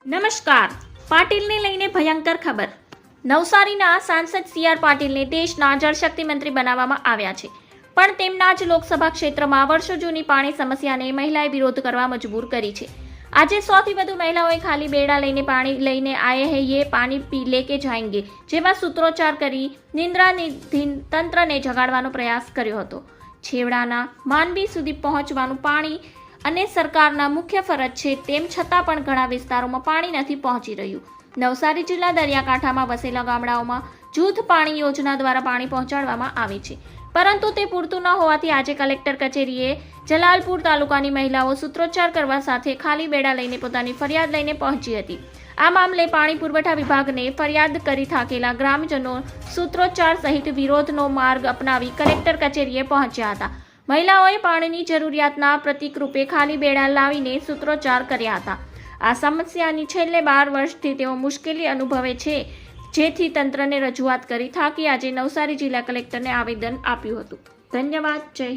નમસ્કાર. પાટીલને લઈને ભયંકર ખબર. નવસારીના સાંસદ CR પાટીલને દેશના જળશક્તિ મંત્રી બનાવવામાં આવ્યા છે, પણ તેમના જ લોકસભા ક્ષેત્રમાં વર્ષો જૂની પાણી સમસ્યાને મહિલાએ વિરોધ કરવા મજબૂર કરી છે. આજે 100થી વધુ મહિલાઓએ ખાલી બેડા લઈને પાણી લઈને આયે હૈ યે પાણી પી લેકે જાએંગે જેવા સૂત્રોચ્ચાર કરી નિંદ્રાધીન તંત્રને જગાડવાનો પ્રયાસ કર્યો હતો. છેવાડાના માનવી સુધી પહોંચવાનું પાણી અને સરકારના મુખ્ય ફરજ છે, તેમ છતાં પણ ઘણા વિસ્તારોમાં પાણી નથી પહોંચી રહ્યું. નવસારી જિલ્લા દરિયાકાંઠામાં વસેલા ગામડાઓમાં જૂથ પાણી યોજના દ્વારા પાણી પહોંચાડવામાં આવે છે, પરંતુ તે પૂરતું ન હોવાથી આજે કલેક્ટર કચેરીએ જલાલપુર તાલુકાની મહિલાઓ સૂત્રોચ્ચાર કરવા સાથે ખાલી બેડા લઈને પોતાની ફરિયાદ લઈને પહોંચી હતી. આ મામલે પાણી પુરવઠા વિભાગને ફરિયાદ કરી થાકેલા ગ્રામજનો સૂત્રોચ્ચાર સહિત વિરોધનો માર્ગ અપનાવી કલેક્ટર કચેરીએ પહોંચ્યા હતા. મહિલાઓએ પાણીની જરૂરિયાતના પ્રતિકરૂપે ખાલી બેડા લાવીને સૂત્રોચ્ચાર કર્યા હતા. આ સમસ્યાની છેલ્લે 12 વર્ષથી તેઓ મુશ્કેલી અનુભવે છે, જેથી તંત્રને રજૂઆત કરી થાકી આજે નવસારી જિલ્લા કલેક્ટરને આવેદન આપ્યું હતું. ધન્યવાદ. જય